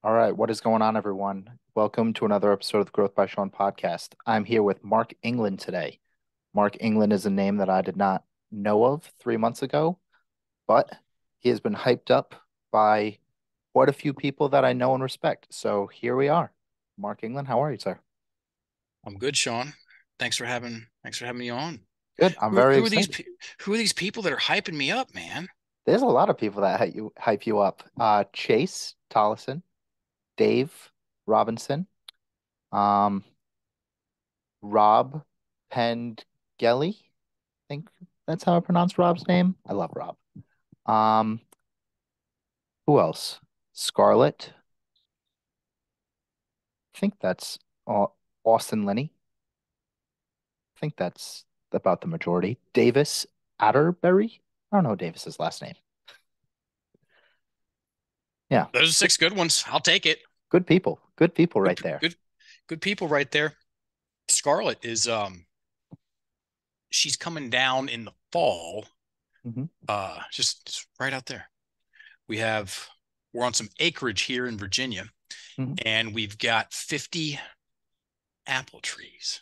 All right, what is going on, everyone? Welcome to another episode of the Growth by Shawn podcast. I'm here with Mark England today. Mark England is a name that I did not know of 3 months ago, but he has been hyped up by quite a few people that I know and respect. So here we are. Mark England, how are you, sir? I'm good, Shawn. Thanks for having me on. Good. I'm Who very who are these excited. pe- who are these people that are hyping me up, man? There's a lot of people that hype you up. Chase Tollison, Dave Robinson, um, Rob Pengelly. Think that's how I pronounce Rob's name. I love Rob. Um, who else? Scarlett. I think that's Austin Linney. I think that's about the majority. Davis Atterbury. I don't know Davis's last name. Yeah, Those are six good ones. I'll take it. good people. Good people Good, right there. good, good people right there. Scarlett is she's coming down in the fall. Hmm. Just right out there. We have we're on some acreage here in Virginia, Hmm. and we've got 50 apple trees.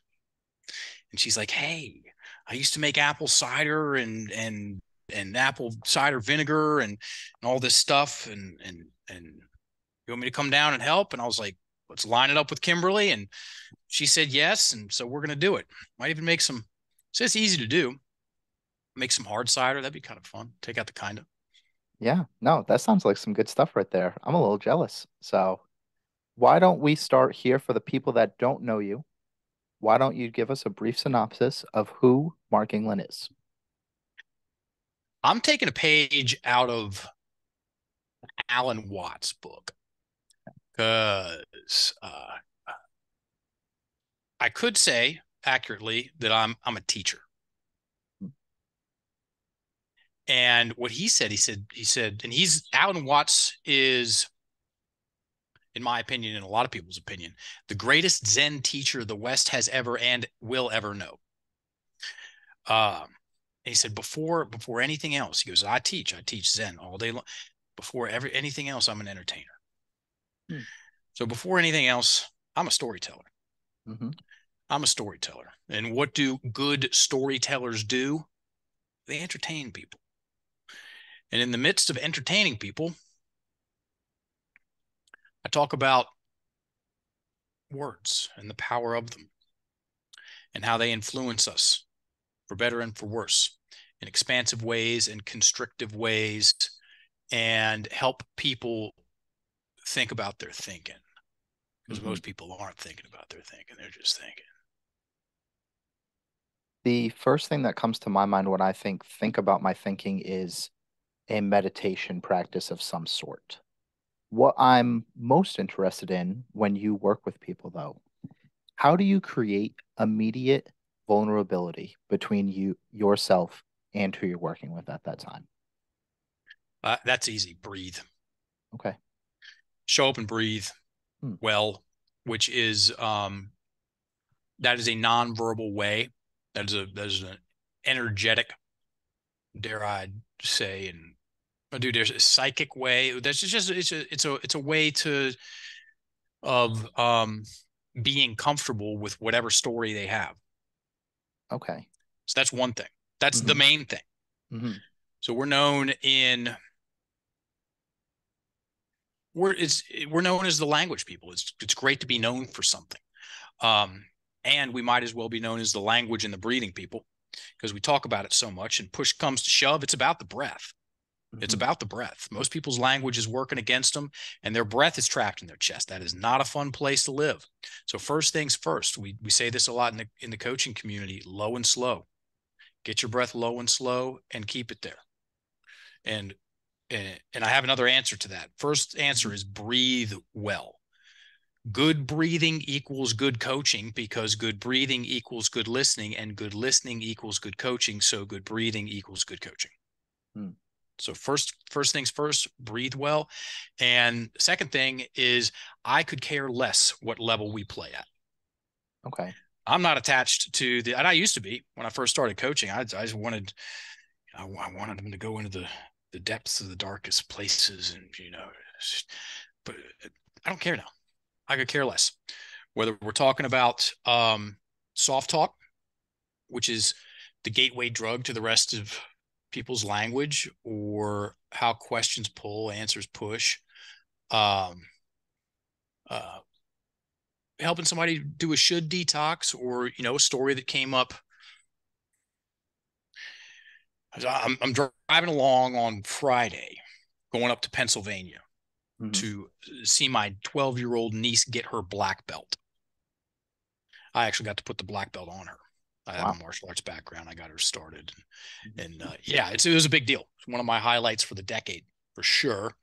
And she's like, "Hey, I used to make apple cider and apple cider vinegar and all this stuff and you want me to come down and help?" And I was like, "Let's line it up with Kimberly." And she said yes, and so we're gonna do it. Might even make some. So it's easy to do. Make some hard cider. That'd be kind of fun. Take out the kind of. Yeah, no, that sounds like some good stuff right there. I'm a little jealous. So why don't we start here for the people that don't know you? Why don't you give us a brief synopsis of who Mark England is? I'm taking a page out of Alan Watts' book because I could say accurately that I'm a teacher. And what he said, and he's Alan Watts is, in my opinion, in a lot of people's opinion, the greatest Zen teacher the West has ever and will ever know. Um, and he said before anything else, he goes, I teach Zen all day long. Before anything else, I'm an entertainer. Hmm. So before anything else, I'm a storyteller. Hmm. I'm a storyteller. And what do good storytellers do? They entertain people. And in the midst of entertaining people, I talk about words and the power of them and how they influence us for better and for worse in expansive ways and constrictive ways and help people think about their thinking because Hmm. most people aren't thinking about their thinking. They're just thinking. The first thing that comes to my mind when I think about my thinking is a meditation practice of some sort. What I'm most interested in when you work with people, though, how do you create immediate vulnerability between yourself, and who you're working with at that time? That's easy. Breathe. Okay. Show up and breathe Hmm. well, which is that is a nonverbal way. That is an energetic, dare I say, and dude, there's a psychic way. That's just it's a way to of being comfortable with whatever story they have. Okay. So that's one thing. That's the Hmm. main thing. Hmm. So we're known as the language people. It's great to be known for something. Um, and we might as well be known as the language and the breathing people because we talk about it so much. And push comes to shove, it's about the breath. It's Hmm. about the breath. Most people's language is working against them, and their breath is trapped in their chest. That is not a fun place to live. So first things first, we say this a lot in the coaching community: low and slow. Get your breath low and slow, and keep it there. And and I have another answer to that. First answer is breathe well. Good breathing equals good coaching because good breathing equals good listening, and good listening equals good coaching. So good breathing equals good coaching. Hmm. So first things first, breathe well. And second thing is I could care less what level we play at. Okay. I'm not attached to the, and I used to be when I first started coaching. I just wanted, I wanted them to go into the depths of the darkest places, and but I don't care now. I could care less. Whether we're talking about soft talk, which is the gateway drug to the rest of people's language, or how questions pull, answers push, um, uh, helping somebody do a should detox, or a story that came up. I'm driving along on Friday, going up to Pennsylvania Hmm. to see my 12-year-old niece get her black belt. I actually got to put the black belt on her. I have a Wow. martial arts background. I got her started, Mhm. and yeah, it was a big deal. It's one of my highlights for the decade for sure.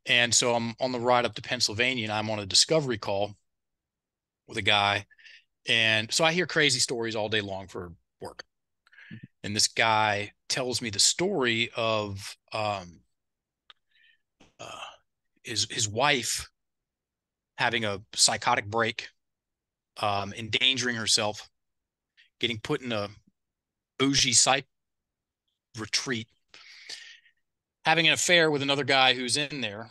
And so I'm on the ride up to Pennsylvania, and I'm on a discovery call with a guy, and so I hear crazy stories all day long for work. And this guy tells me the story of uh, his wife having a psychotic break, endangering herself, getting put in a bougie psych retreat, having an affair with another guy who's in there,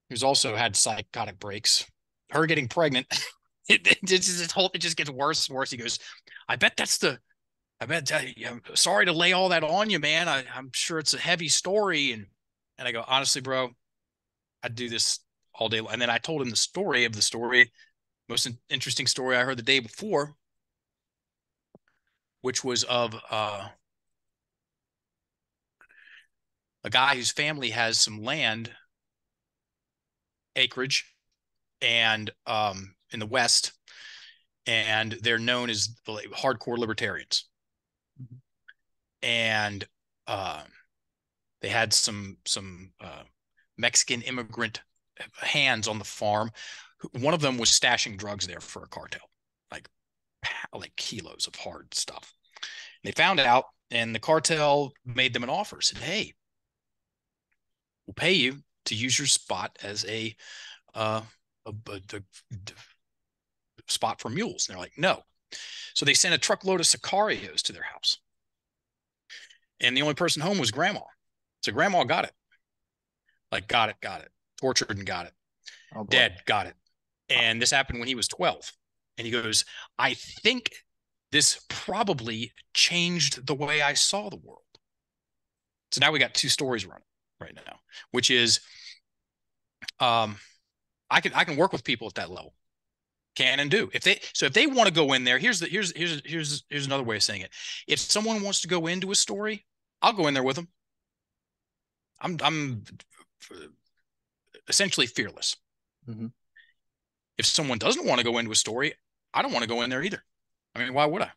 who's also had psychotic breaks, her getting pregnant. It just gets worse and worse. He goes, I bet that's the, I bet, I'm sorry to lay all that on you, man. I'm sure it's a heavy story. And I go, honestly, bro, I'd do this all day long. And then I told him the story, most interesting story I heard the day before, which was of a guy whose family has some land acreage and in the West, and they're known as hardcore libertarians. Mhm. And they had some Mexican immigrant hands on the farm. One of them was stashing drugs there for a cartel, like like kilos of hard stuff. They found out, and the cartel made them an offer. Said, "Hey, we'll pay you to use your spot as uh, a spot for mules." And they're like, "No." So they sent a truckload of sicarios to their house, and the only person home was grandma. So grandma got it, like got it, tortured and got it, Oh boy. dead, got it. Wow. And this happened when he was 12. And he goes, I think this probably changed the way I saw the world. So now we got two stories running right now, which is um, I can work with people at that level. Can and do. If they want to go in there, here's another way of saying it. If someone wants to go into a story, I'll go in there with them. I'm essentially fearless. Hmm. If someone doesn't want to go into a story, I don't want to go in there either. I mean, why would I?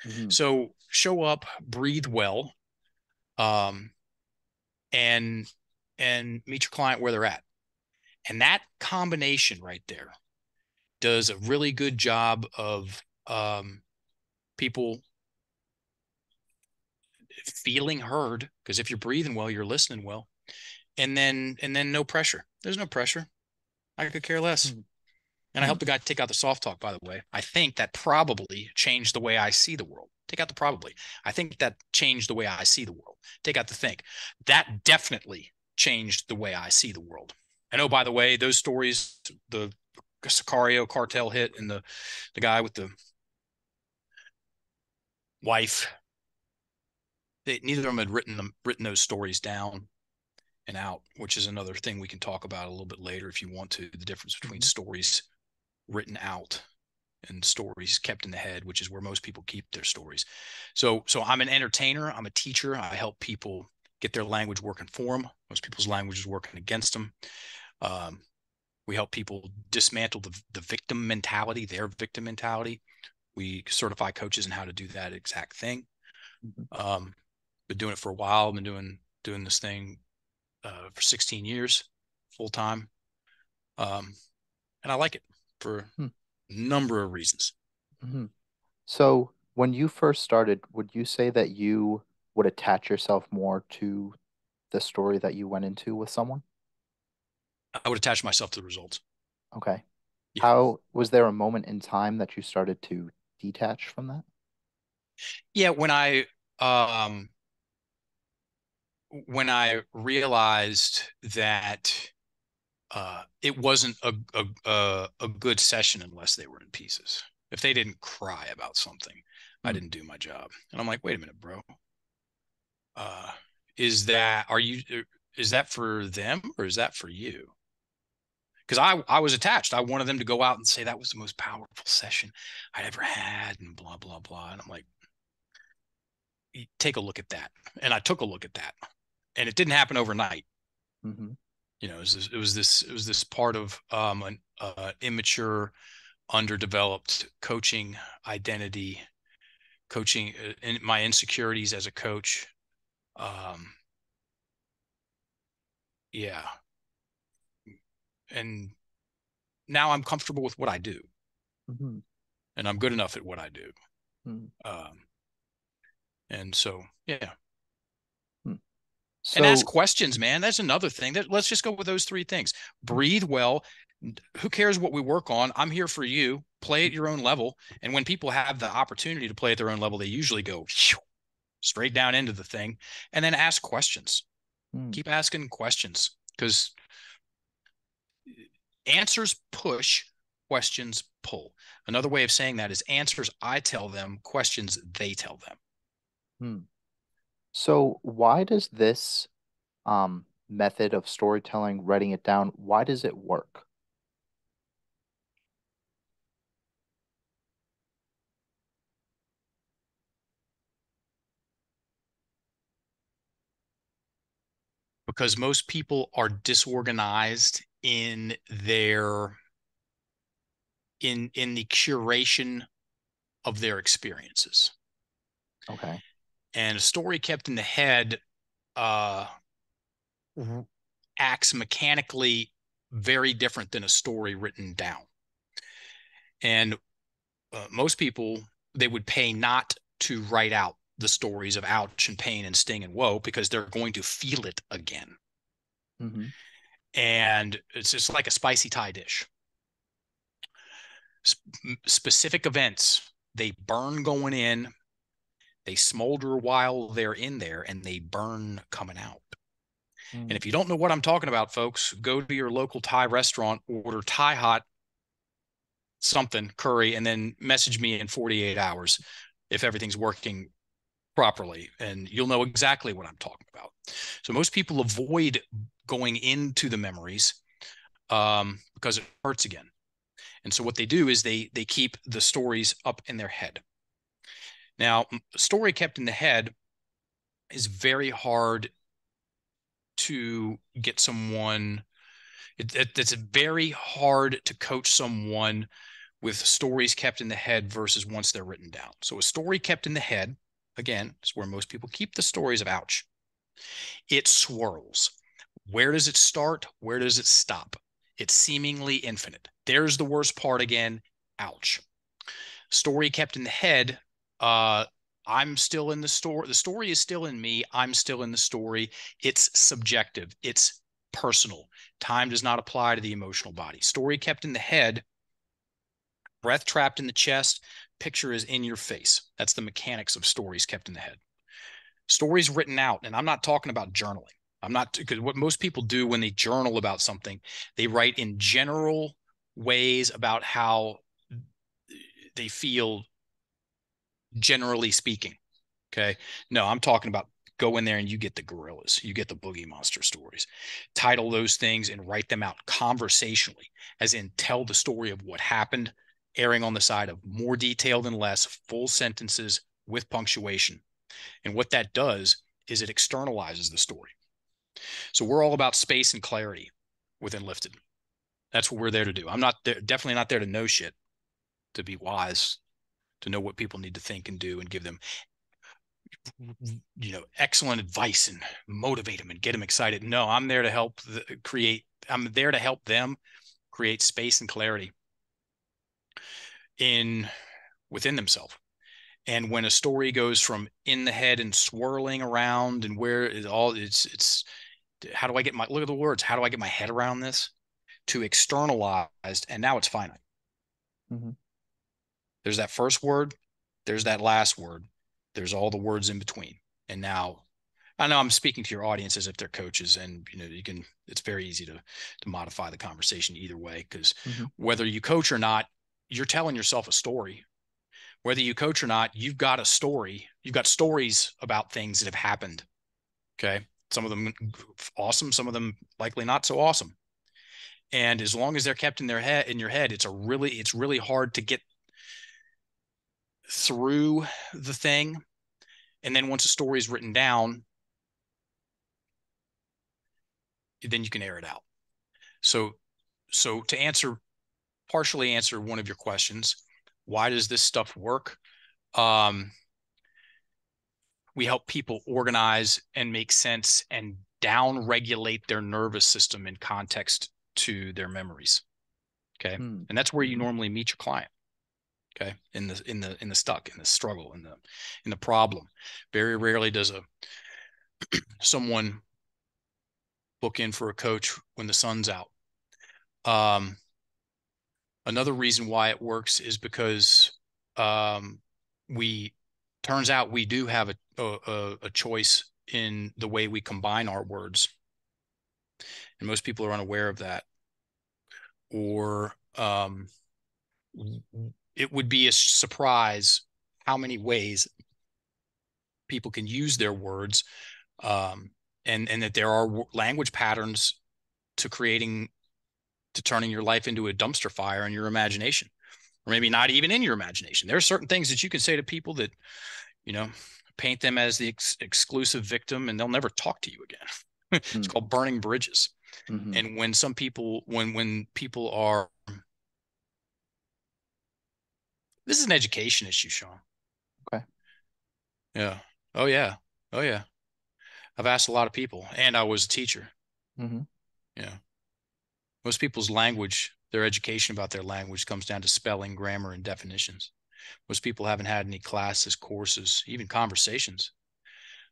Hmm. So show up, breathe well, um, and meet your client where they're at. And that combination right there does a really good job of people feeling heard. Because if you're breathing well, you're listening well, and then no pressure. There's no pressure. I could care less. And I Hmm. helped the guy take out the soft talk, by the way. I think that probably changed the way I see the world. Take out the probably. I think that changed the way I see the world. Take out the think. That definitely changed the way I see the world. And oh, by the way, those stories, the Sicario cartel hit and the guy with the wife, neither of them had written those stories down and out, which is another thing we can talk about a little bit later if you want to. The difference between Hmm. stories written out and stories kept in the head, which is where most people keep their stories. So I'm an entertainer. I'm a teacher. I help people get their language working for them. Most people's language is working against them. Um, we help people dismantle the victim mentality, their victim mentality. We certify coaches in how to do that exact thing. Hmm. Um, been doing it for a while. I've been doing this thing for 16 years, full time, and I like it for a number of reasons. Hmm. So, when you first started, would you say that you would attach yourself more to the story that you went into with someone? I would attach myself to the results. Okay. Yeah, How was there a moment in time that you started to detach from that? yeah. Um, when I realized that it wasn't a good session unless they were in pieces. If they didn't cry about something, I Hmm. didn't do my job. And I'm like, wait a minute, bro. Uh, is that are you is that for them or is that for you? Because I was attached. I wanted them to go out and say that was the most powerful session I'd ever had, and blah blah blah. And I'm like, take a look at that. And I took a look at that, and it didn't happen overnight. Hmm. You know, it was this part of an immature, underdeveloped coaching identity, coaching in my insecurities as a coach. Um, yeah, and now I'm comfortable with what I do, Hmm. and I'm good enough at what I do. Hmm. Um, and so, yeah, Hmm. and ask So, questions, man. That's another thing. That let's just go with those three things. Breathe well. Who cares what we work on? I'm here for you. Play at your own level. And when people have the opportunity to play at their own level, they usually go straight down into the thing and then ask questions. hmm. Keep asking questions because answers push, questions pull. Another way of saying that is answers I tell them, questions they tell them. Hmm. So why does this method of storytelling, writing it down, why does it work? Because most people are disorganized in their in the curation of their experiences. Okay. And a story kept in the head uh, acts mechanically very different than a story written down. And most people, they would pay not to write out the stories of ouch and pain and sting and woe because they're going to feel it again. Hmm. And it's just like a spicy Thai dish. Specific events, they burn going in, they smolder while they're in there, and they burn coming out. And Hmm. if you don't know what I'm talking about, folks, go to your local Thai restaurant, order Thai hot something, curry, and then message me in 48 hours if everything's working properly. And you'll know exactly what I'm talking about. So most people avoid going into the memories because it hurts again. And so what they do is they keep the stories up in their head. Now, a story kept in the head is very hard to get someone. It's very hard to coach someone with stories kept in the head versus once they're written down. So a story kept in the head, again, is where most people keep the stories of ouch. It swirls. Where does it start? Where does it stop? It's seemingly infinite. There's the worst part again. Ouch. Story kept in the head. Uh, I'm still in the story. The story is still in me. I'm still in the story. It's subjective. It's personal. Time does not apply to the emotional body. Story kept in the head, breath trapped in the chest, picture is in your face. That's the mechanics of stories kept in the head. Stories written out, and I'm not talking about journaling. I'm not, because what most people do when they journal about something, they write in general ways about how they feel, generally speaking. Okay. No, I'm talking about go in there and you get the gorillas, you get the boogie monster stories. Title those things and write them out conversationally, as in tell the story of what happened, erring on the side of more detail than less, full sentences with punctuation. And what that does is it externalizes the story. So we're all about space and clarity with Enlifted. That's what we're there to do. I'm not there, definitely not there to know shit, to be wise, to know what people need to think and do and give them, excellent advice and motivate them and get them excited. No, I'm there to help I'm there to help them create space and clarity in within themselves. And when a story goes from in the head and swirling around and where it all it's how do I get my look at the words? How do I get my head around this? To externalized, and now it's finite. Hmm. There's that first word, there's that last word, there's all the words in between. And now I know I'm speaking to your audience as if they're coaches, and you can. It's very easy to modify the conversation either way, because Hmm. whether you coach or not, you're telling yourself a story. Whether you coach or not, you've got a story. You've got stories about things that have happened. Okay, some of them awesome, some of them likely not so awesome. And as long as they're kept in your head, it's really hard to get through the thing. And then once a story is written down, then you can air it out. So to partially answer one of your questions, why does this stuff work? Um, we help people organize and make sense and down regulate their nervous system in context to their memories. Okay. And that's where you Mm-hmm. normally meet your client. Okay. In the stuck, in the struggle, in the problem. Very rarely does someone book in for a coach when the sun's out. Um, Another reason why it works is because um, we turns out we do have a choice in the way we combine our words, and most people are unaware of that. Or it would be a surprise how many ways people can use their words, um, and that there are language patterns to creating to turning your life into a dumpster fire in your imagination, or maybe not even in your imagination. There are certain things that you can say to people that, you know, paint them as the exclusive victim, and they'll never talk to you again. It's called burning bridges. Mm-hmm. And when some people, when people are, this is an education issue, Shawn. Okay. Yeah. Oh yeah. Oh yeah. I've asked a lot of people, and I was a teacher. Mm-hmm. Yeah. Most people's language, their education about their language comes down to spelling, grammar, and definitions. Most people haven't had any classes, courses, even conversations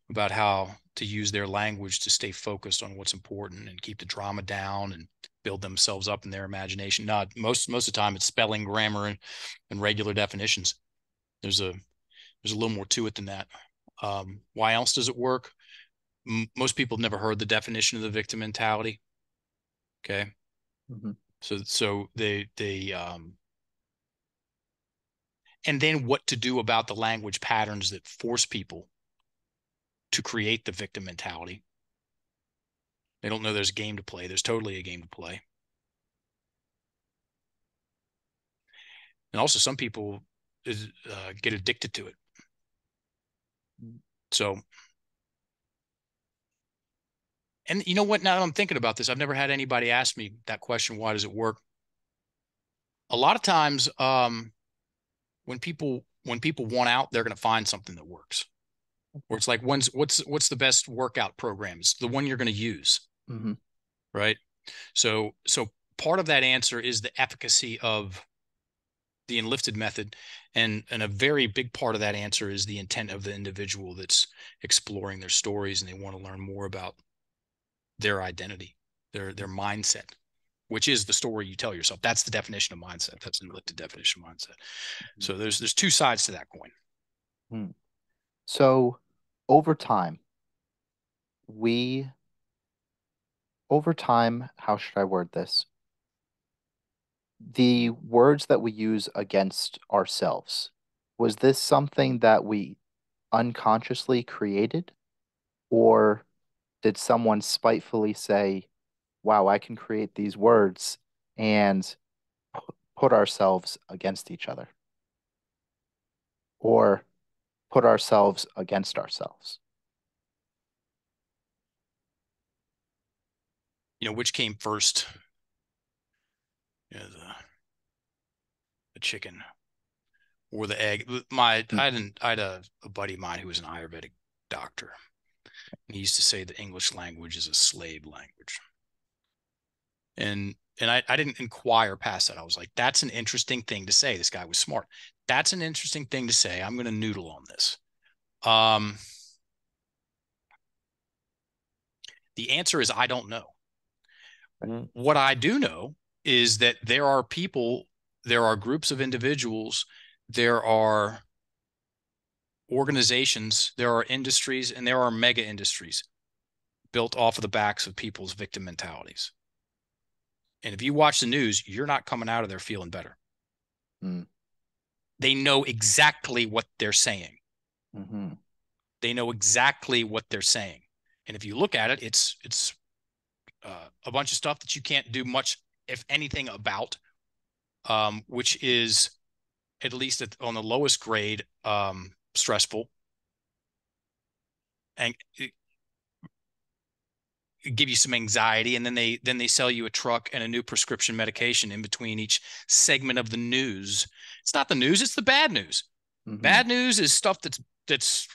about how to use their language to stay focused on what's important and keep the drama down and build themselves up in their imagination. Not most of the time it's spelling, grammar, and regular definitions. There's a little more to it than that. Why else does it work? Most people have never heard the definition of the victim mentality. Okay, Mm-hmm. so and then what to do about the language patterns that force people to create the victim mentality. They don't know there's a game to play. There's totally a game to play. And also some people get addicted to it. So, and you know what? Now that I'm thinking about this, I've never had anybody ask me that question. Why does it work? A lot of times, when people want out, they're going to find something that works. Or it's like, what's the best workout program? It's the one you're going to use, Mm-hmm. right? So part of that answer is the efficacy of the Enlifted Method, and a very big part of that answer is the intent of the individual that's exploring their stories, and they want to learn more about their identity, their mindset, which is the story you tell yourself. That's the definition of mindset. That's an Enlifted definition of mindset. So there's two sides to that coin. Mm-hmm. So over time, we, over time, how should I word this? The words that we use against ourselves, was this something that we unconsciously created, or did someone spitefully say, wow, I can create these words and put ourselves against each other, or put ourselves against ourselves? Which came first, the chicken or the egg? Hmm. I had a buddy of mine who was an Ayurvedic doctor. He used to say the English language is a slave language. And I didn't inquire past that. I was like, that's an interesting thing to say. This guy was smart. That's an interesting thing to say. I'm going to noodle on this. Um, the answer is I don't know. What I do know is that there are groups of individuals, there are organizations, there are industries, and there are mega industries built off of the backs of people's victim mentalities. And if you watch the news, you're not coming out of there feeling better. Mm. They know exactly what they're saying. Mm-hmm. They know exactly what they're saying. And if you look at it, it's a bunch of stuff that you can't do much, if anything, about, which is at least on the lowest grade stressful, and give you some anxiety, and then they sell you a truck and a new prescription medication in between each segment of the news. It's not the news, it's the bad news. Mm-hmm. Bad news is stuff that's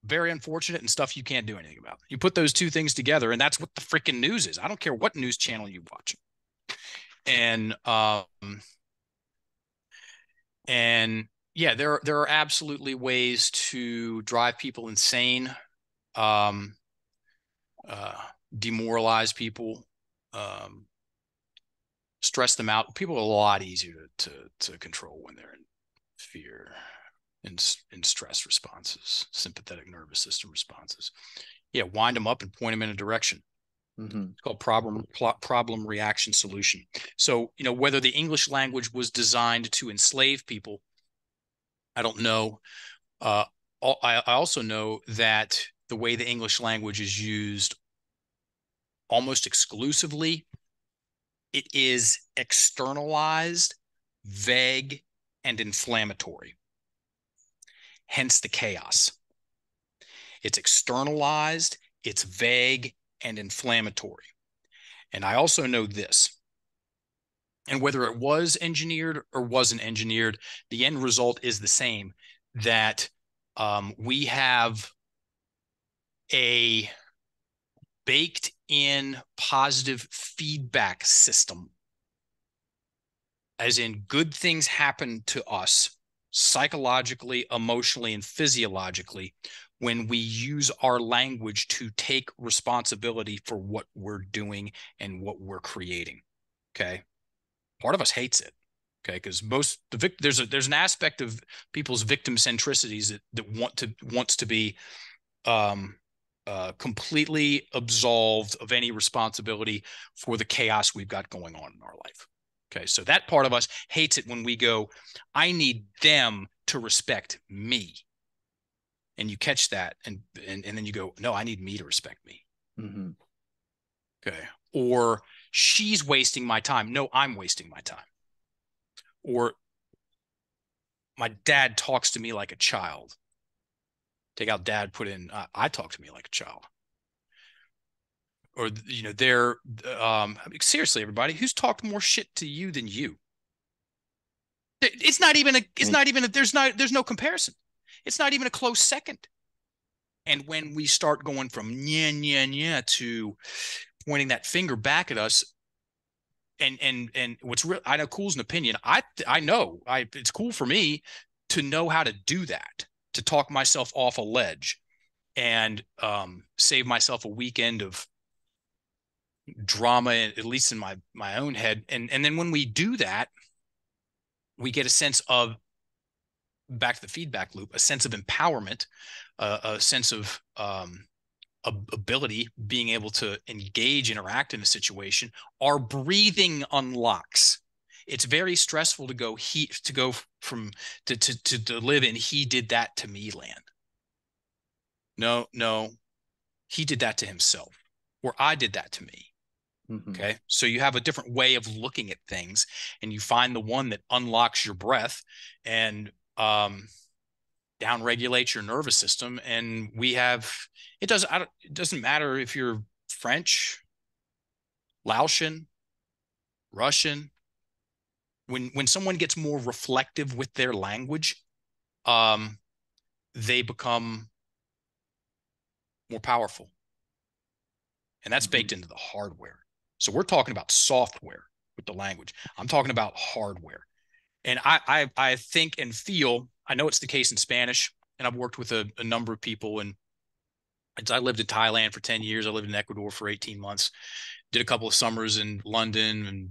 very unfortunate and stuff you can't do anything about. You put those two things together, and that's what the freaking news is. I don't care what news channel you watch. And yeah, there are absolutely ways to drive people insane, um, uh, demoralize people, um, stress them out. People are a lot easier to control when they're in fear and stress responses, sympathetic nervous system responses. Yeah, wind them up and point them in a direction. Mm-hmm. It's called problem reaction solution. So, whether the English language was designed to enslave people, I don't know. Uh, I also know that the way the English language is used almost exclusively, it is externalized, vague, and inflammatory. Hence the chaos. It's externalized, it's vague, and inflammatory. And I also know this. And whether it was engineered or wasn't engineered, the end result is the same, that we have a baked in positive feedback system, as in good things happen to us psychologically, emotionally, and physiologically when we use our language to take responsibility for what we're doing and what we're creating. Okay. Part of us hates it. Okay. Because there's an aspect of people's victim centricities that wants to be completely absolved of any responsibility for the chaos we've got going on in our life. Okay, so that part of us hates it when we go, I need them to respect me. And you catch that, and then you go, no, I need me to respect me. Mm-hmm. Okay. Or she's wasting my time. No, I'm wasting my time. Or my dad talks to me like a child. Take out dad, put in, I talk to me like a child. Or they're seriously, everybody, who's talked more shit to you than you? It's not even there's no comparison. It's not even a close second. And when we start going from yeah yeah yeah to pointing that finger back at us, and what's real, I know cool's an opinion. I know it's cool for me to know how to do that, to talk myself off a ledge and save myself a weekend of drama, at least in my own head. And then when we do that, we get a sense of, back to the feedback loop, a sense of empowerment, a sense of ability, being able to engage, interact in a situation. Our breathing unlocks. It's very stressful to go from to live in he did that to me land. No, he did that to himself, or I did that to me. Mm-hmm. Okay. So you have a different way of looking at things, and you find the one that unlocks your breath and down regulates your nervous system. And it doesn't matter if you're French, Laotian, Russian. When someone gets more reflective with their language, um, they become more powerful. And that's Mm-hmm. baked into the hardware. So we're talking about software with the language. I'm talking about hardware. And I think and feel, I know it's the case in Spanish, and I've worked with a number of people. And I lived in Thailand for 10 years. I lived in Ecuador for 18 months, did a couple of summers in London and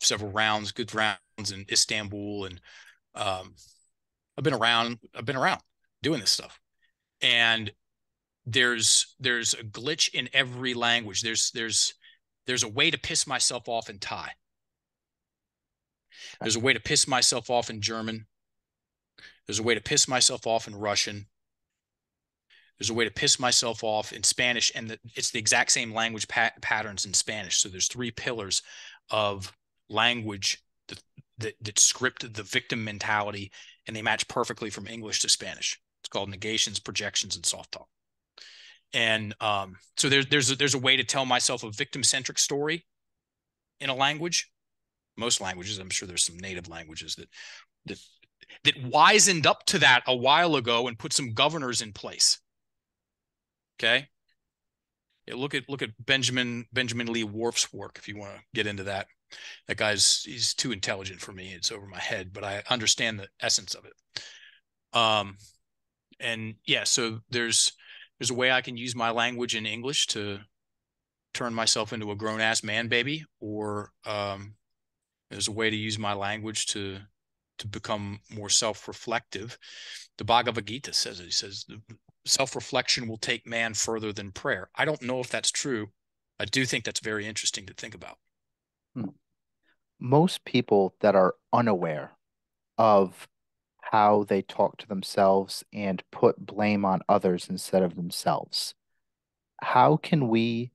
several good rounds in Istanbul. And um, I've been around doing this stuff. And there's a glitch in every language. There's a way to piss myself off in Thai. Okay. There's a way to piss myself off in German. There's a way to piss myself off in Russian. There's a way to piss myself off in Spanish, and it's the exact same language patterns in Spanish. So there's three pillars of language that script the victim mentality, and they match perfectly from English to Spanish. It's called negations, projections, and soft talk. And so there's a way to tell myself a victim-centric story in a language. Most languages, I'm sure there's some native languages that that wisened up to that a while ago and put some governors in place. Okay. Yeah, look at Benjamin Lee Whorf's work if you want to get into that. That he's too intelligent for me. It's over my head, but I understand the essence of it. And yeah, so there's a way I can use my language in English to turn myself into a grown ass man baby, or there's a way to use my language to become more self-reflective. The Bhagavad Gita says it. He says self-reflection will take man further than prayer. I don't know if that's true. I do think that's very interesting to think about. Hmm. Most people that are unaware of how they talk to themselves and put blame on others instead of themselves, how can we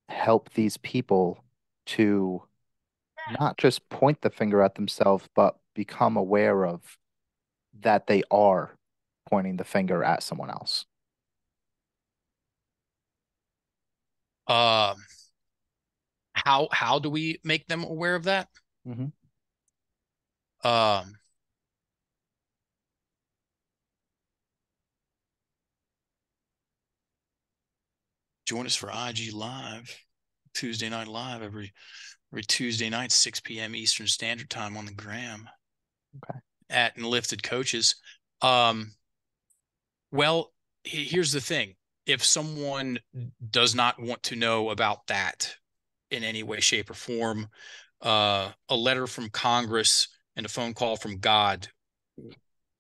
help these people to not just point the finger at themselves, but become aware of that they are pointing the finger at someone else? Uh, how do we make them aware of that? Hmm. Um, Join us for IG Live, Tuesday Night Live every Tuesday night, 6 p.m. Eastern Standard Time on the gram Okay. at Enlifted Coaches. Um, well, here's the thing. If someone does not want to know about that in any way, shape, or form, a letter from Congress and a phone call from God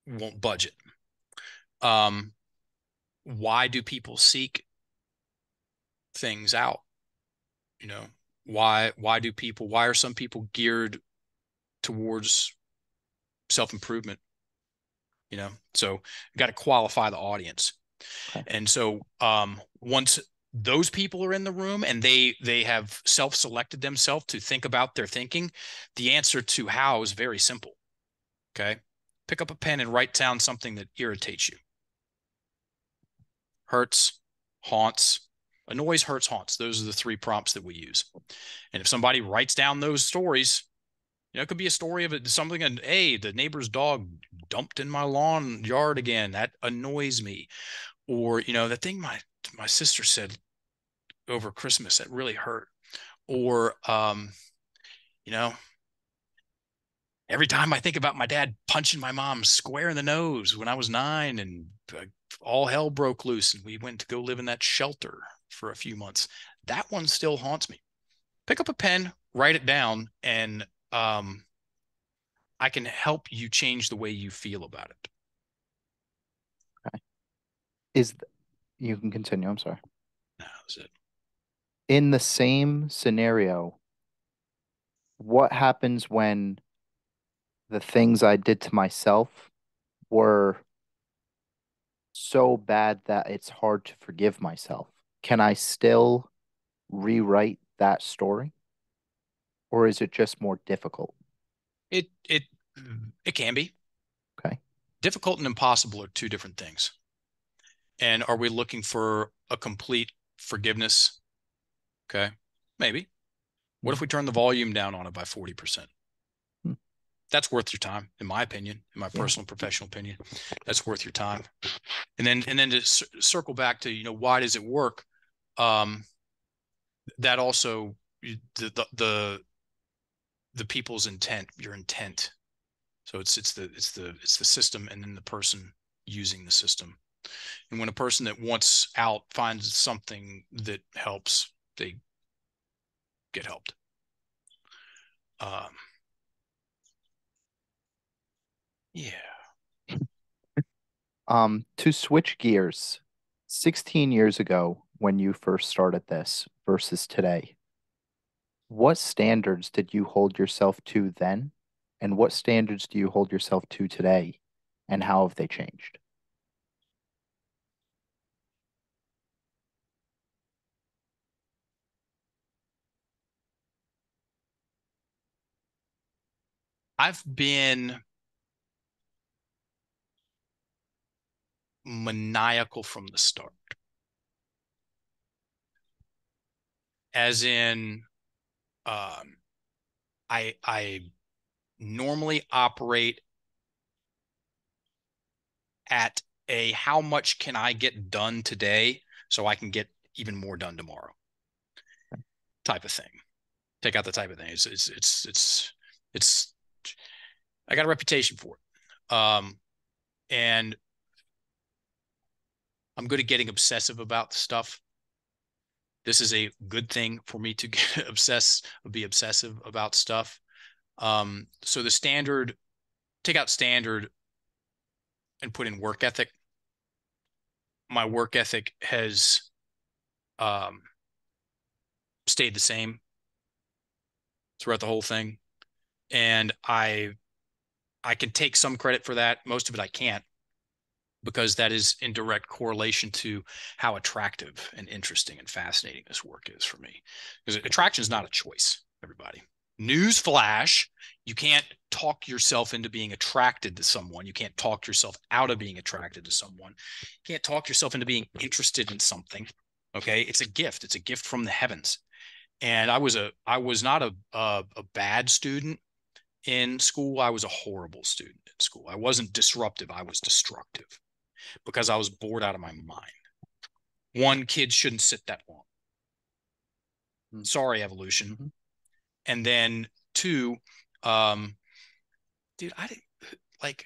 won't budge it. Um, why do people seek things out? You know, why are some people geared towards self-improvement? So you got to qualify the audience. Okay. And so once those people are in the room and they have self-selected themselves to think about their thinking, the answer to how is very simple. Okay. Pick up a pen and write down something that irritates you. Hurts, haunts, annoys, hurts, haunts. Those are the three prompts that we use. And if somebody writes down those stories, it could be a story of something, and hey, the neighbor's dog dumped in my lawn yard again. That annoys me. Or, the thing my sister said over Christmas that really hurt. Or, you know, every time I think about my dad punching my mom square in the nose when I was 9, and all hell broke loose and we went to go live in that shelter for a few months, that one still haunts me. Pick up a pen, write it down, and I can help you change the way you feel about it. Okay. Is you can continue. I'm sorry. That's it. In the same scenario, what happens when the things I did to myself were so bad that it's hard to forgive myself? Can I still rewrite that story, or is it just more difficult? It can be. Okay. Difficult and impossible are two different things. And are we looking for a complete forgiveness? Okay, maybe. What if Mhm. we turn the volume down on it by 40%? Hmm. That's worth your time, in my opinion, in my Yeah. personal professional opinion. That's worth your time. And then to circle back to, why does it work? Um, that also the people's intent, your intent. So it's the system and then the person using the system. And when a person that wants out finds something that helps, they get helped. Um, yeah. To switch gears, 16 years ago when you first started this versus today, what standards did you hold yourself to then? And what standards do you hold yourself to today? And how have they changed? I've been maniacal from the start, as in, um, I normally operate at a how much can I get done today so I can get even more done tomorrow type of thing. Take out the type of thing. It's I got a reputation for it. And I'm good at getting obsessive about stuff. This is a good thing for me to get be obsessive about stuff. So the standard, take out standard and put in work ethic. My work ethic has um, stayed the same throughout the whole thing, and I can take some credit for that. Most of it I can't, because that is in direct correlation to how attractive and interesting and fascinating this work is for me. Because attraction is not a choice, everybody. News flash, you can't talk yourself into being attracted to someone. You can't talk yourself out of being attracted to someone. You can't talk yourself into being interested in something. Okay. It's a gift. It's a gift from the heavens. And I was not a bad student in school. I was a horrible student in school. I wasn't disruptive. I was destructive because I was bored out of my mind. One, kids shouldn't sit that long. Sorry, evolution. Mm-hmm. And then two, um, dude, I didn't like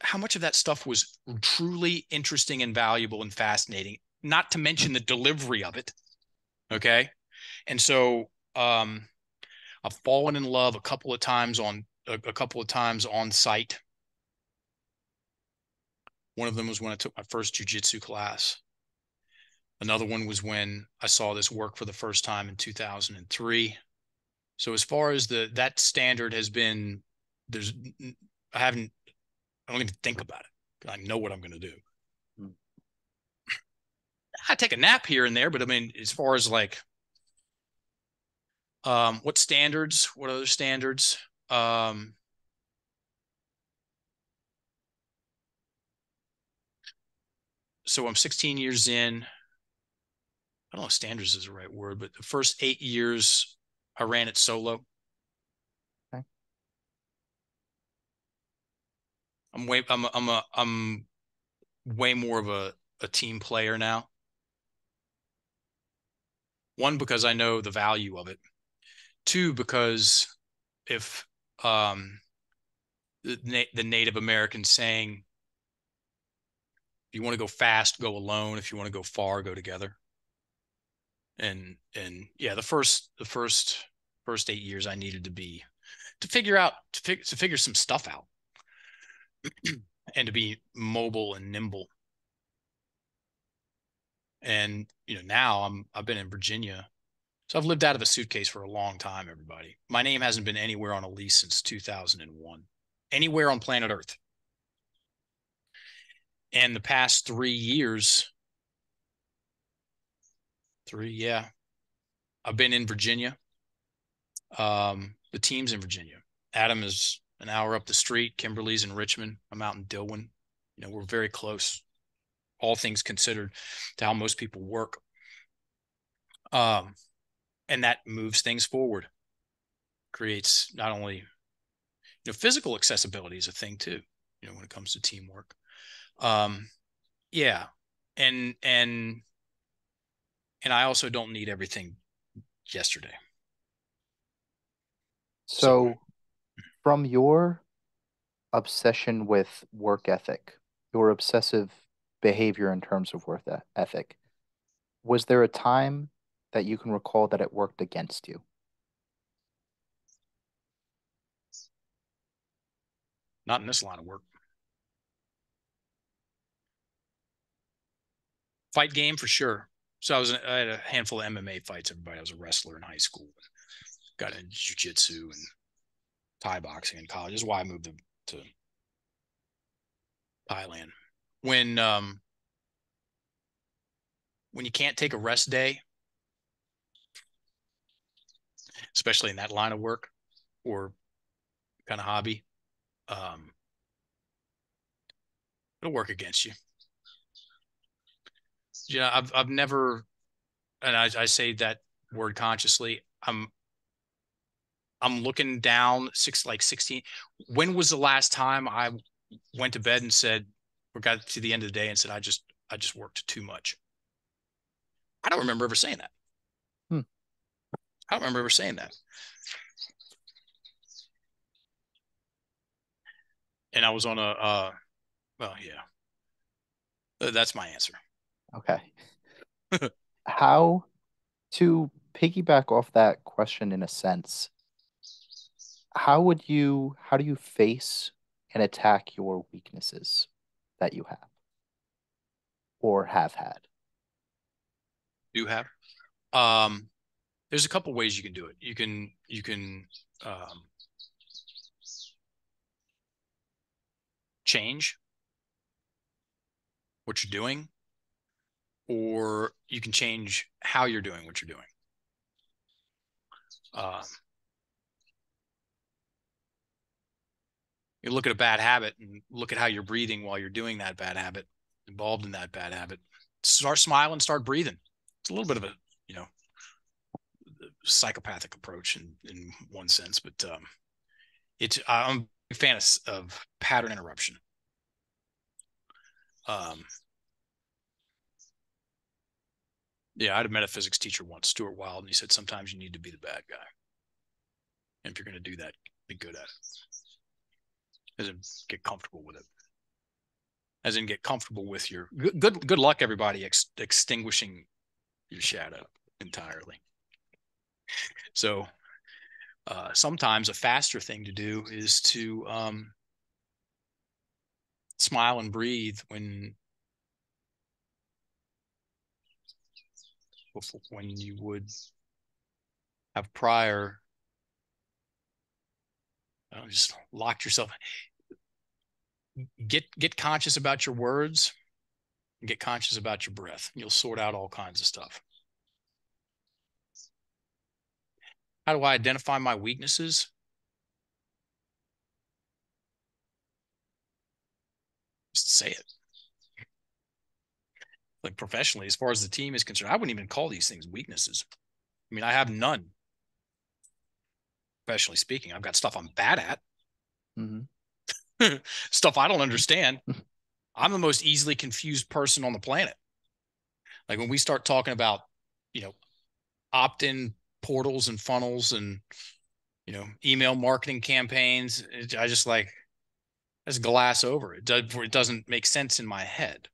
how much of that stuff was truly interesting and valuable and fascinating, not to mention the delivery of it. Okay. And so I've fallen in love a couple of times a couple of times on site. One of them was when I took my first jujitsu class. Another one was when I saw this work for the first time in 2003. So as far as that standard has been, there's I haven't I don't even think about it. I know what I'm going to do. Mm. I take a nap here and there, but I mean, as far as like what standards, what other standards? Um, so I'm 16 years in. I don't know if standards is the right word, but the first 8 years I ran it solo. Okay. I'm way more of a team player now. One, because I know the value of it. Two, because if the Native American saying, if you want to go fast, go alone. If you want to go far, go together. And yeah, the first 8 years I needed to figure out to figure some stuff out and to be mobile and nimble. And now I've been in Virginia. So I've lived out of a suitcase for a long time, everybody. My name hasn't been anywhere on a lease since 2001, anywhere on planet Earth. And the past 3 years, yeah, I've been in Virginia. The team's in Virginia. Adam is an hour up the street. Kimberly's in Richmond. I'm out in Dillwyn. We're very close, all things considered, to how most people work. Um, and that moves things forward, creates not only physical accessibility is a thing too, when it comes to teamwork. Um, yeah, and I also don't need everything yesterday. So So, from your obsession with work ethic, your obsessive behavior in terms of ethic, was there a time that you can recall that it worked against you? not in this line of work. Fight game for sure. So I had a handful of MMA fights. Everybody, I was a wrestler in high school. Got into jiu-jitsu and Thai boxing in college. This is why I moved to Thailand. When you can't take a rest day, especially in that line of work or kind of hobby, it'll work against you. Yeah, I've never, and I say that word consciously. I'm looking down 16. When was the last time I went to bed and said, or got to the end of the day and said, I just worked too much? I don't remember ever saying that. Hmm. I don't remember ever saying that. And I was on well, yeah, that's my answer. Okay. How to piggyback off that question in a sense, how do you face and attack your weaknesses that you have or have had? Do have. Um, there's a couple ways you can do it. You can change what you're doing, or you can change how you're doing what you're doing. Um, you look at a bad habit and look at how you're breathing while you're doing that bad habit, involved in that bad habit. Start smiling, start breathing. It's a little bit of a, you know, psychopathic approach in one sense, but I'm a fan of pattern interruption. Yeah, I had a metaphysics teacher once, Stuart Wilde, and he said sometimes you need to be the bad guy, and if you're going to do that, be good at it. As in, get comfortable with it. As in, get comfortable with your good luck, everybody, extinguishing your shadow entirely. So sometimes a faster thing to do is to smile and breathe when you would have prior. Just locked yourself. Get conscious about your words. And get conscious about your breath. You'll sort out all kinds of stuff. How do I identify my weaknesses? Just say it. Like professionally, as far as the team is concerned, I wouldn't even call these things weaknesses. I mean, I have none. Professionally speaking, I've got stuff I'm bad at, stuff I don't understand. I'm the most easily confused person on the planet. Like when we start talking about, you know, opt-in portals and funnels and, you know, email marketing campaigns, I just glass over it. It doesn't make sense in my head.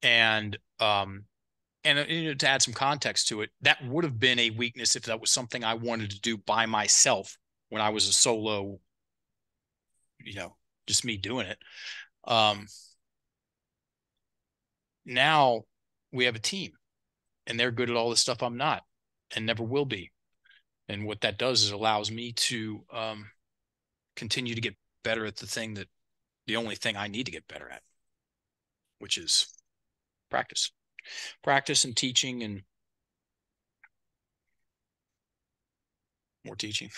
And you know, to add some context to it, that would have been a weakness if that was something I wanted to do by myself when I was a solo, you know, just me doing it. Now we have a team and they're good at all the stuff I'm not and never will be. And what that does is allows me to continue to get better at the only thing I need to get better at, which is practice and teaching and more teaching.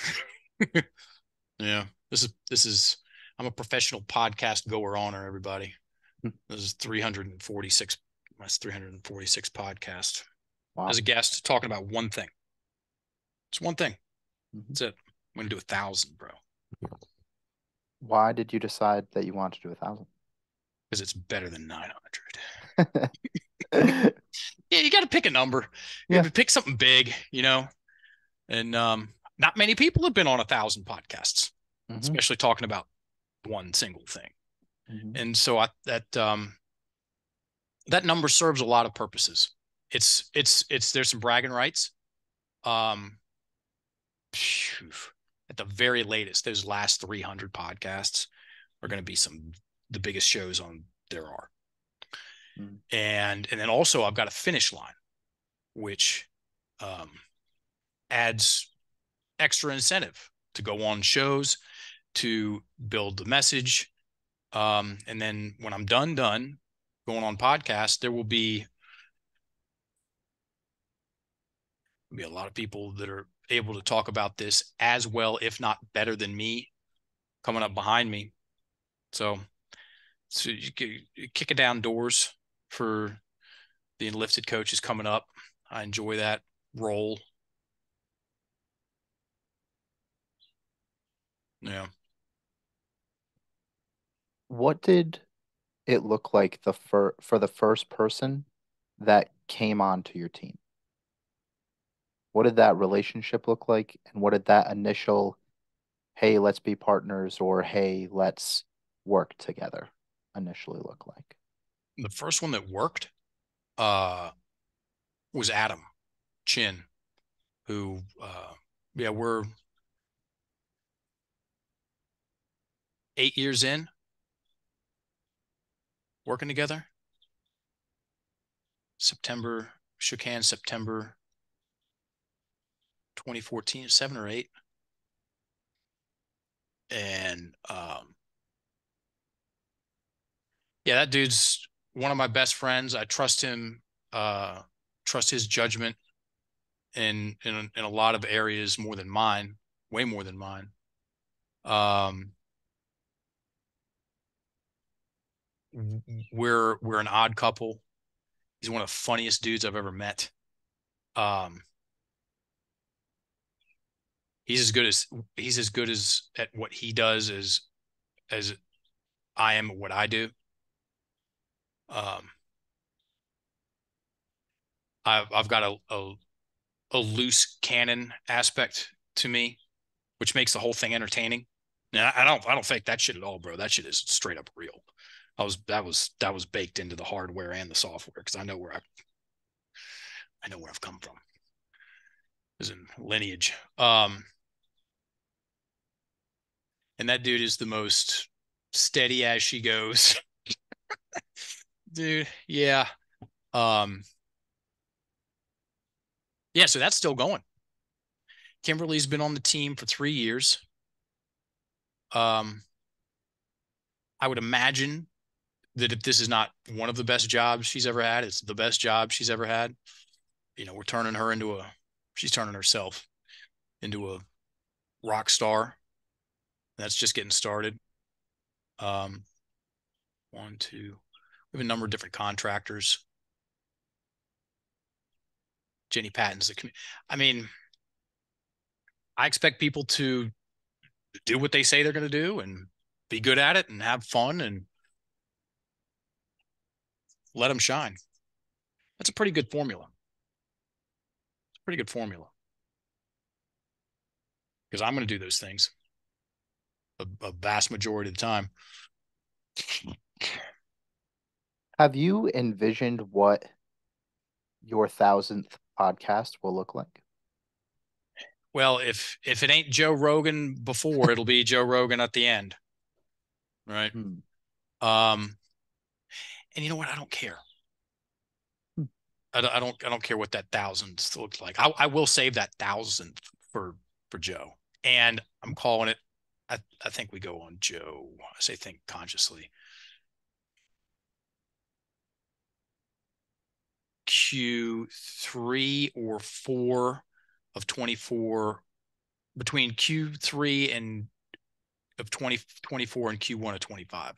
Yeah, this is I'm a professional podcast goer honor, everybody. This is 346. That's 346 podcast Wow. as a guest talking about one thing. It's one thing. That's it. I'm gonna do 1,000, bro. Why did you decide that you wanted to do 1,000? Because it's better than 900. Yeah, you got to pick a number. You Yeah. got to pick something big, you know. And not many people have been on 1,000 podcasts, especially talking about one single thing. And so that number serves a lot of purposes. It's there's some bragging rights. At the very latest, those last 300 podcasts are going to be the biggest shows on there are. Mm. And then also I've got a finish line, which um, adds extra incentive to go on shows, to build the message. And then when I'm done going on podcasts, there will be a lot of people that are able to talk about this as well, if not better than me, coming up behind me. So you kick it down doors for the Enlifted coaches coming up. I enjoy that role. Yeah. What did it look like for the first person that came onto your team? What did that relationship look like? And what did that initial, hey, let's be partners, or hey, let's work together initially look like? The first one that worked uh, was Adam Chin, who, yeah, we're 8 years in working together. September, shook hands September 2014, 7 or 8. And yeah, that dude's one of my best friends. I trust him, trust his judgment in a lot of areas more than mine, way more than mine. Um, we're an odd couple. He's one of the funniest dudes I've ever met. Um, he's as good as at what he does as I am at what I do. Um, I've got a loose cannon aspect to me, which makes the whole thing entertaining. And I don't fake that shit at all, bro. That shit is straight up real. That was baked into the hardware and the software because I know where I've come from. As in lineage. And that dude is the most steady as she goes. Dude, yeah. Um, yeah, so that's still going. Kimberly's been on the team for 3 years. Um, I would imagine that if this is not one of the best jobs she's ever had, it's the best job she's ever had. You know, she's turning herself into a rock star. That's just getting started. Um, one, two, we have a number of different contractors. Jenny Patton's I mean, I expect people to do what they say they're going to do and be good at it and have fun and let them shine. That's a pretty good formula. It's a pretty good formula because I'm going to do those things a vast majority of the time. Have you envisioned what your thousandth podcast will look like? Well, if it ain't Joe Rogan before, it'll be Joe Rogan at the end, right? Hmm. Um, and you know what? I don't care. I don't care what that thousandth looks like. I will save that thousandth for Joe, and I'm calling it. I think we go on Joe. I say think consciously. Q3 or 4 of 24, between Q3 and of 2024 and Q1 of 25.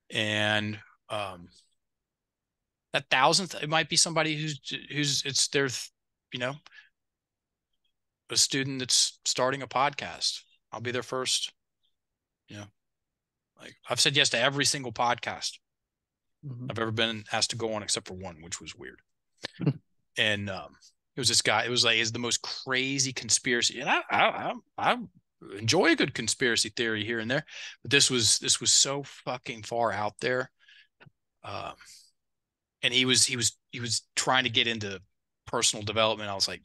And that thousandth, it might be somebody who's it's their, you know, a student that's starting a podcast. I'll be their first, you know, like I've said yes to every single podcast Mhm. I've ever been asked to go on except for one, which was weird. And it was this guy. It was like it's the most crazy conspiracy, and I enjoy a good conspiracy theory here and there, but this was so fucking far out there. Um, and he was trying to get into personal development. I was like,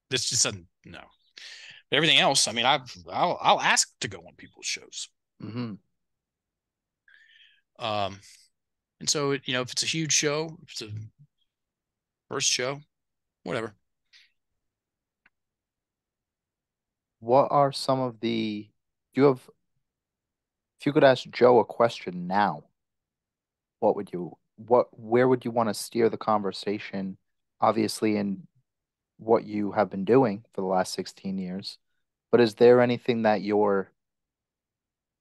this just doesn't no. But everything else, I mean, I'll ask to go on people's shows. Mhm. Um, And so, if it's a huge show, if it's a first show, whatever. What are some of do you have, if you could ask Joe a question now, where would you want to steer the conversation? Obviously, in what you have been doing for the last 16 years, but is there anything that you're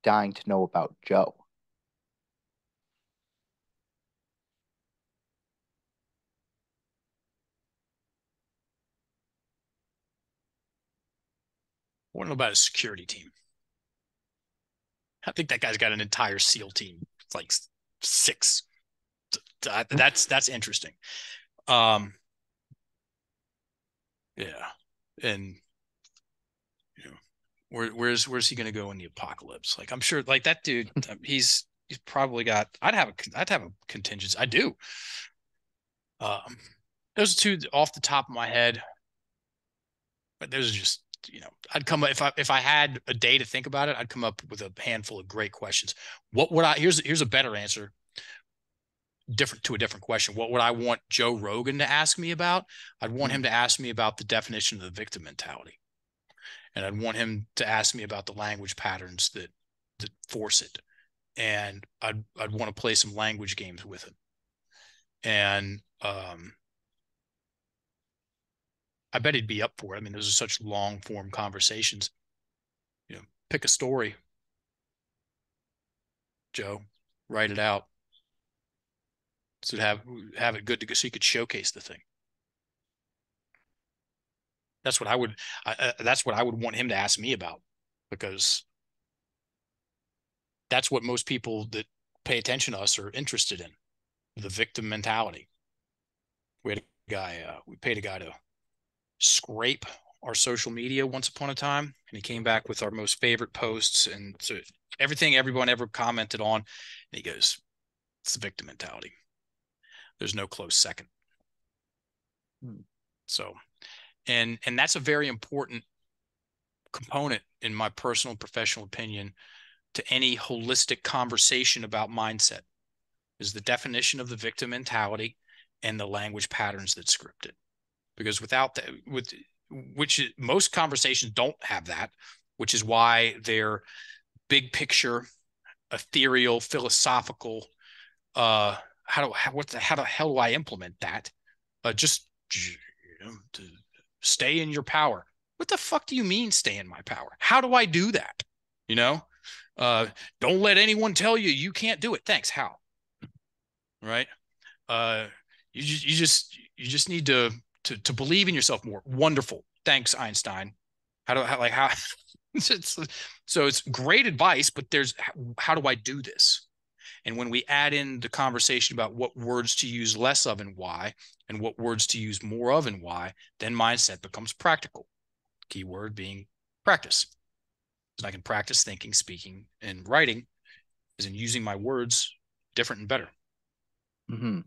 dying to know about Joe? I want to know about his security team. I think that guy's got an entire SEAL team. It's like 6. That's interesting. Um, yeah, and where's he going to go in the apocalypse? Like, I'm sure, like that dude, he's probably got. I'd have a contingency. I do. Um, those are two off the top of my head, but those are just I'd come up if I had a day to think about it. I'd come up with a handful of great questions. What would I? Here's a better answer. Different question. What would I want Joe Rogan to ask me about? I'd want Hmm. him to ask me about the definition of the victim mentality, and I'd want him to ask me about the language patterns that force it, and I'd want to play some language games with him, and I bet he'd be up for it. I mean, those are such long form conversations. Pick a story, Joe, write it out, so have it good to go, so you could showcase the thing. That's what I would. That's what I would want him to ask me about, because that's what most people that pay attention to us are interested in: the victim mentality. We had a guy. We paid a guy to scrape our social media once upon a time, and he came back with our most favorite posts and so everything everyone ever commented on. And he goes, "It's the victim mentality. There's no close second." Hmm. So, and that's a very important component, in my personal and professional opinion, to any holistic conversation about mindset, is the definition of the victim mentality and the language patterns that script it. Because without that, which most conversations don't have that, which is why they're big picture, ethereal, philosophical. How the hell do I implement that? Just to stay in your power. What the fuck do you mean stay in my power? How do I do that? You know, uh, don't let anyone tell you you can't do it. Thanks. How? Right? Uh, you just need to believe in yourself more. Wonderful. Thanks, Einstein. How it's, so it's great advice, but there's how do I do this? And when we add in the conversation about what words to use less of and why, and what words to use more of and why, then mindset becomes practical. Keyword being practice. And I can practice thinking, speaking, and writing, as in using my words different and better, Hmm.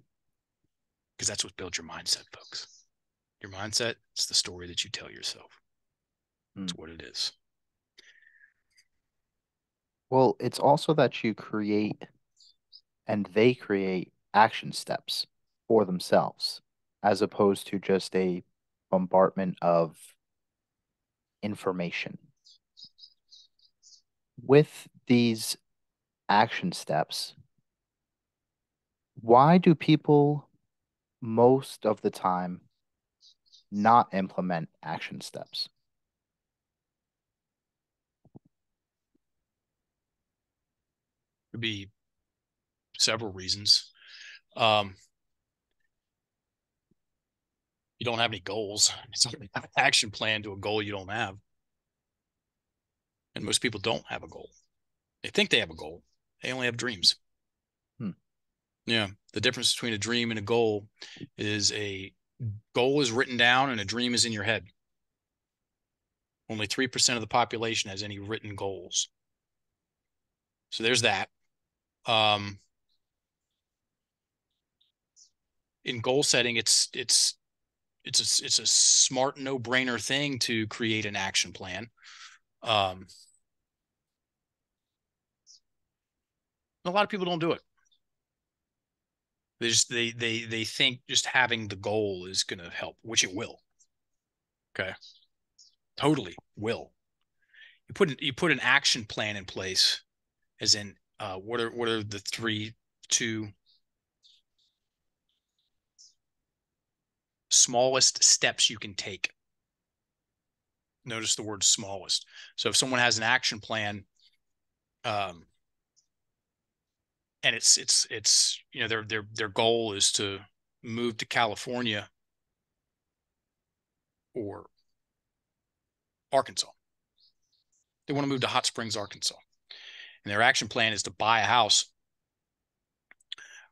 because that's what builds your mindset, folks. Your mindset is the story that you tell yourself. Hmm. It's what it is. Well, it's also that you create and they create action steps for themselves, as opposed to just a bombardment of information. With these action steps, why do people most of the time not implement action steps? Could be several reasons. Um, you don't have any goals. It's an action plan to a goal you don't have. And most people don't have a goal. They think they have a goal. They only have dreams. Hmm. Yeah. The difference between a dream and a goal is a goal is written down and a dream is in your head. Only 3% of the population has any written goals. So there's that. Um, in goal setting, it's a smart no brainer thing to create an action plan. Um, a lot of people don't do it. They think just having the goal is going to help, which it will. Okay, totally will. You put an action plan in place, as in what are the two smallest steps you can take. Notice the word smallest. So if someone has an action plan, and it's their goal is to move to California or Arkansas. They want to move to Hot Springs, Arkansas, and their action plan is to buy a house.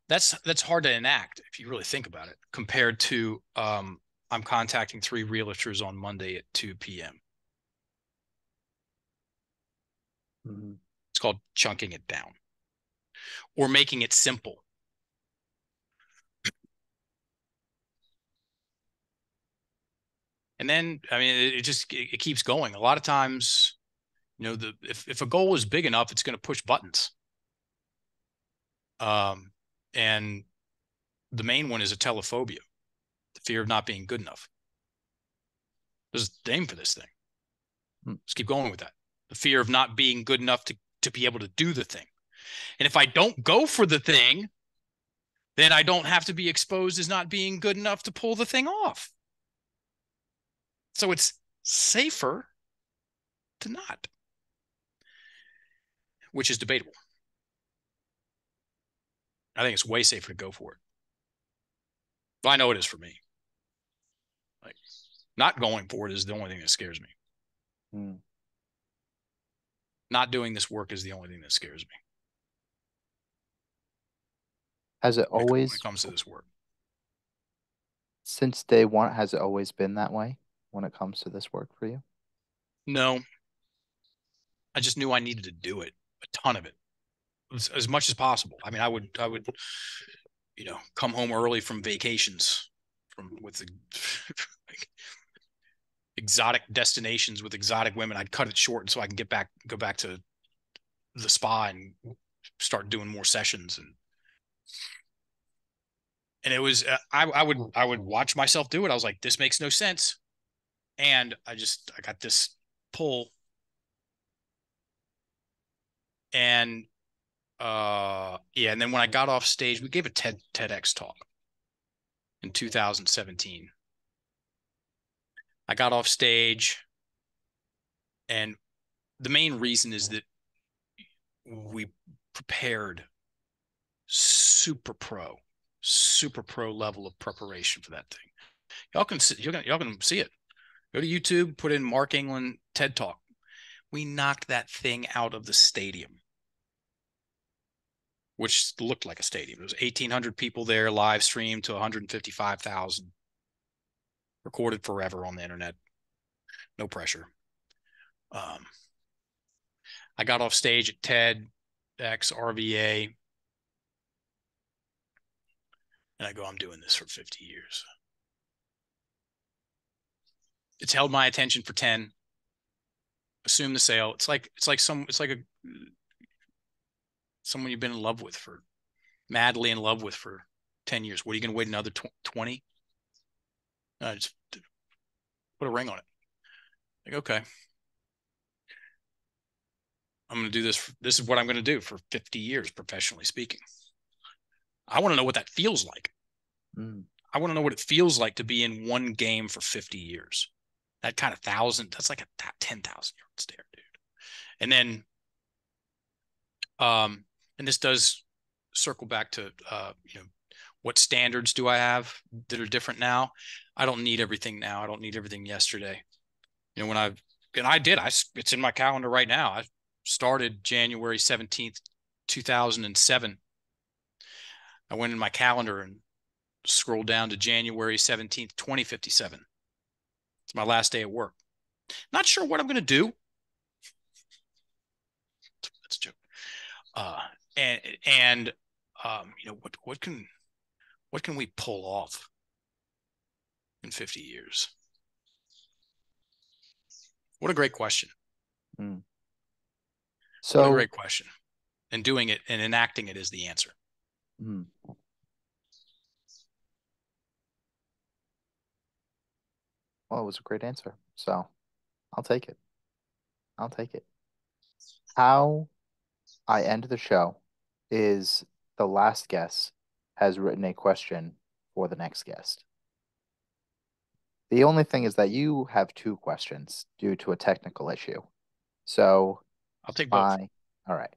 That's hard to enact if you really think about it, compared to I'm contacting 3 realtors on Monday at 2 p.m. Mm-hmm. It's called chunking it down or making it simple. And then, I mean, it keeps going. A lot of times, if a goal is big enough, it's going to push buttons. And the main one is a telephobia, the fear of not being good enough. There's a name for this thing. Let's keep going with that. The fear of not being good enough to be able to do the thing. And if I don't go for the thing, then I don't have to be exposed as not being good enough to pull the thing off. So it's safer to not, which is debatable. I think it's way safer to go for it. But I know it is for me. Like, not going for it is the only thing that scares me. Not doing this work is the only thing that scares me. Has it When always, it comes to this work. since day one, has it always been that way when it comes to this work for you? No, I just knew I needed to do it, a ton of it, as much as possible. I mean, I would, come home early from vacations, with the like, exotic destinations with exotic women. I'd cut it short so I can go back to the spa and start doing more sessions. And it was, I would watch myself do it. I was like, this makes no sense. And I got this pull. And yeah, and then when I got off stage, we gave a TEDx talk in 2017. I got off stage, and the main reason is that we prepared super pro level of preparation for that thing. Y'all can see it. Go to YouTube, put in Mark England TED Talk. We knocked that thing out of the stadium, which looked like a stadium. There was 1,800 people there, live streamed to 155,000, recorded forever on the internet. No pressure. I got off stage at TEDx RVA, and I go, I'm doing this for 50 years. It's held my attention for 10. Assume the sale. It's like someone you've been in love with madly in love with for 10 years. What are you going to wait another 20? Just put a ring on it. Like, okay, I'm going to do this. This is what I'm going to do for 50 years, professionally speaking. I want to know what that feels like. I want to know what it feels like to be in one game for 50 years. That kind of that's like a 10,000-yard stare, dude. And then, and this does circle back to, what standards do I have that are different now? I don't need everything now. I don't need everything yesterday. It's in my calendar right now. I started January 17th, 2007. I went in my calendar and scrolled down to January 17th, 2057. It's my last day at work. Not sure what I'm going to do. That's a joke. What can we pull off in 50 years? What a great question. So, what a great question. And doing it and enacting it is the answer. Well, it was a great answer. So I'll take it. I'll take it. How I end the show is the last guest has written a question for the next guest. The only thing is that you have two questions due to a technical issue. So I'll take both. my, all right.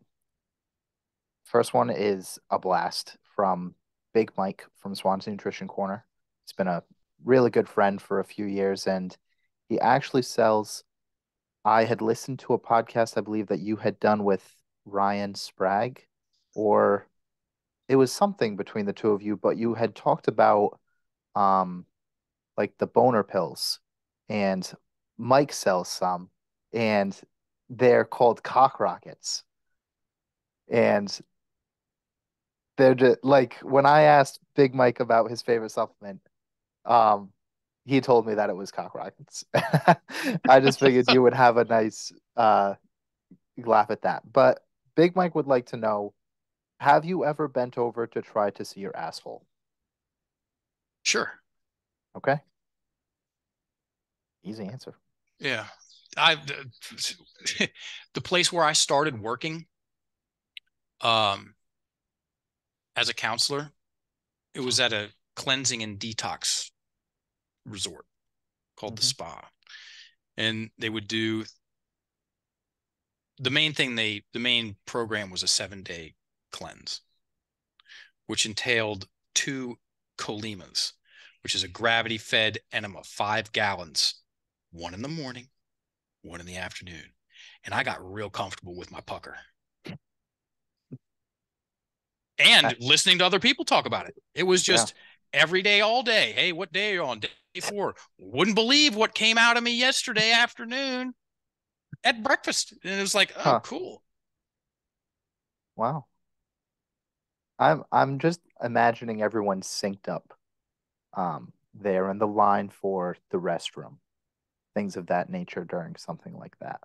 First one is a blast from Big Mike from Swan's Nutrition Corner. He's been a really good friend for a few years, and he actually sells. I had listened to a podcast, I believe, that you had done with Ryan Sprague, or it was something between the two of you, but you had talked about um like the boner pills, and Mike sells some, and they're called cock rockets. And they're just like when I asked Big Mike about his favorite supplement, um, he told me that it was cock rockets. I just figured you would have a nice laugh at that. But Big Mike would like to know, have you ever bent over to try to see your asshole? Sure. Okay, easy answer. Yeah. I the place where I started working um as a counselor, it was at a cleansing and detox resort called the Hmm. Spa. And they would do the main program was a 7-day cleanse, which entailed two colimas, which is a gravity fed enema, 5 gallons, one in the morning, one in the afternoon. And I got real comfortable with my pucker and listening to other people talk about it. It was Yeah. just every day, all day. Hey, what day are you on? Day 4. Wouldn't believe what came out of me yesterday afternoon at breakfast. And it was like, oh, Huh. cool. Wow. I'm just imagining everyone synced up there in the line for the restroom, things of that nature during something like that.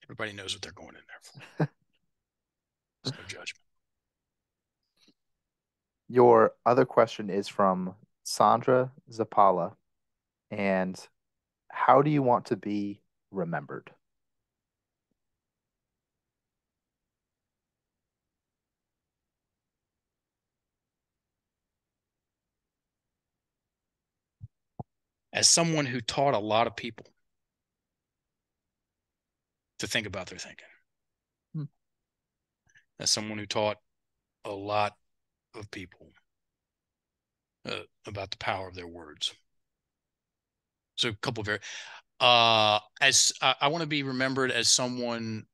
Everybody knows what they're going in there for. There's no judgment. Your other question is from Sandra Zapala, and how do you want to be remembered? As someone who taught a lot of people to think about their thinking, Hmm. as someone who taught a lot of people about the power of their words. So a couple of very as I want to be remembered as someone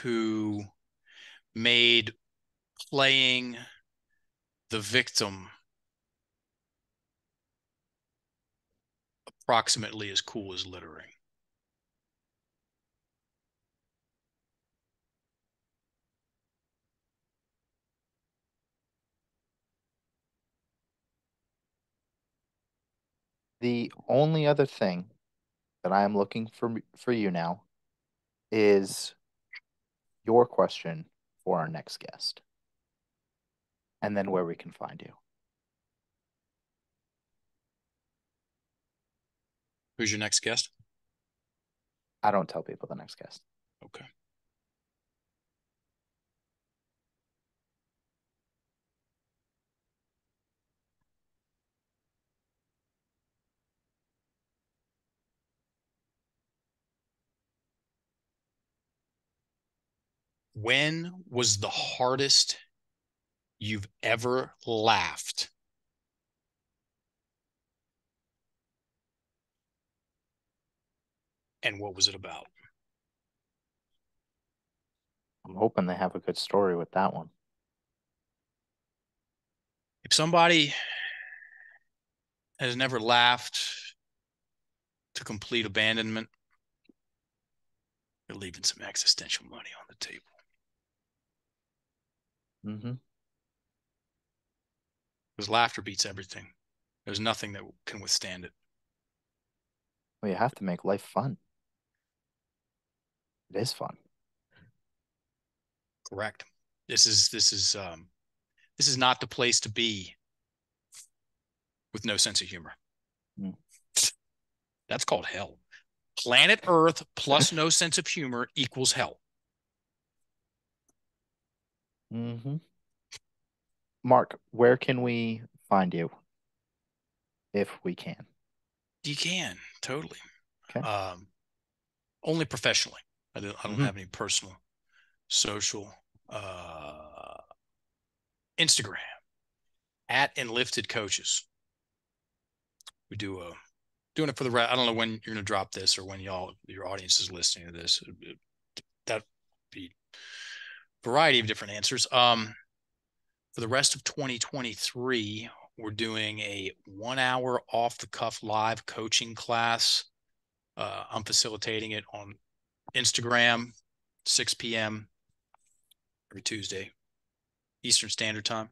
who made playing the victim approximately as cool as littering. The only other thing that I am looking for you now is your question for our next guest, and then where we can find you. Who's your next guest? I don't tell people the next guest. Okay. When was the hardest you've ever laughed? And what was it about? I'm hoping they have a good story with that one. If somebody has never laughed to complete abandonment, you're leaving some existential money on the table. Hmm. Because laughter beats everything. There's nothing that can withstand it. Well, you have to make life fun. It is fun. Correct. This is not the place to be with no sense of humor. Mm. That's called hell. Planet Earth plus no sense of humor equals hell. Hmm. Mark, where can we find you if we can? You can totally. Okay. Um, Only professionally. I don't Hmm. have any personal social. Uh, Instagram at Enlifted Coaches. We do doing it for the. I don't know when you're going to drop this or when your audience is listening to this. That be a variety of different answers. For the rest of 2023, we're doing a 1 hour off the cuff live coaching class. I'm facilitating it on Instagram, 6 p.m. every Tuesday, Eastern Standard Time.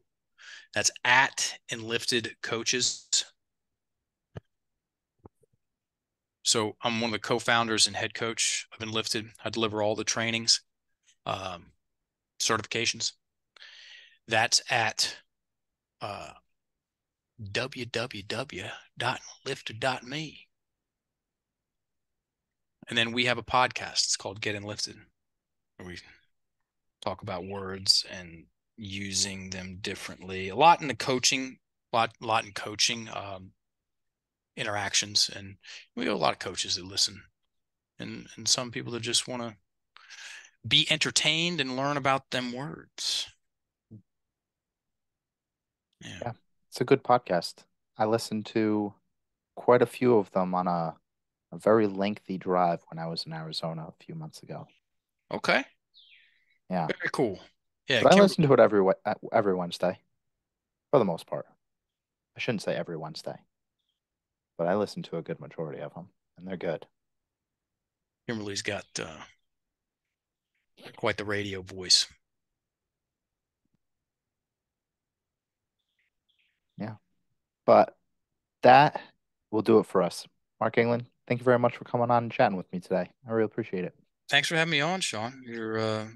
That's at Enlifted Coaches. So I'm one of the co-founders and head coach of Enlifted. I deliver all the trainings, um, certifications. That's at www.enlifted.me. And then we have a podcast. It's called Get Enlifted, where we talk about words and using them differently. A lot in the coaching, lot in coaching interactions, and we have a lot of coaches that listen, and some people that just want to be entertained and learn about them words. Yeah. Yeah, it's a good podcast. I listened to quite a few of them on a very lengthy drive when I was in Arizona a few months ago. Okay. Yeah, Very cool. Yeah, but I Kimberly. listen to it every Wednesday for the most part. I shouldn't say every Wednesday, but I listen to a good majority of them, and they're good. Kimberly's got quite the radio voice. Yeah, but that will do it for us. Mark England, thank you very much for coming on and chatting with me today. I really appreciate it. Thanks for having me on, Shawn. Your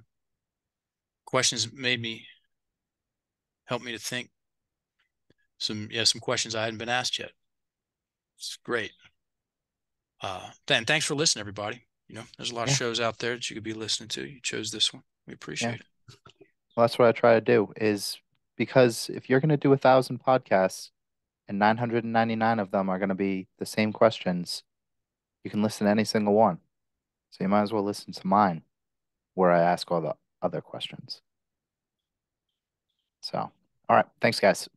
questions made me help me to think some questions I hadn't been asked yet. It's great. Then thanks for listening, everybody. There's a lot of Yeah, shows out there that you could be listening to. You chose this one. We yeah. appreciate it. Well, that's what I try to do is because if you're going to do 1,000 podcasts and 999 of them are going to be the same questions, you can listen to any single one. So you might as well listen to mine where I ask all the other questions. So, all right. Thanks, guys.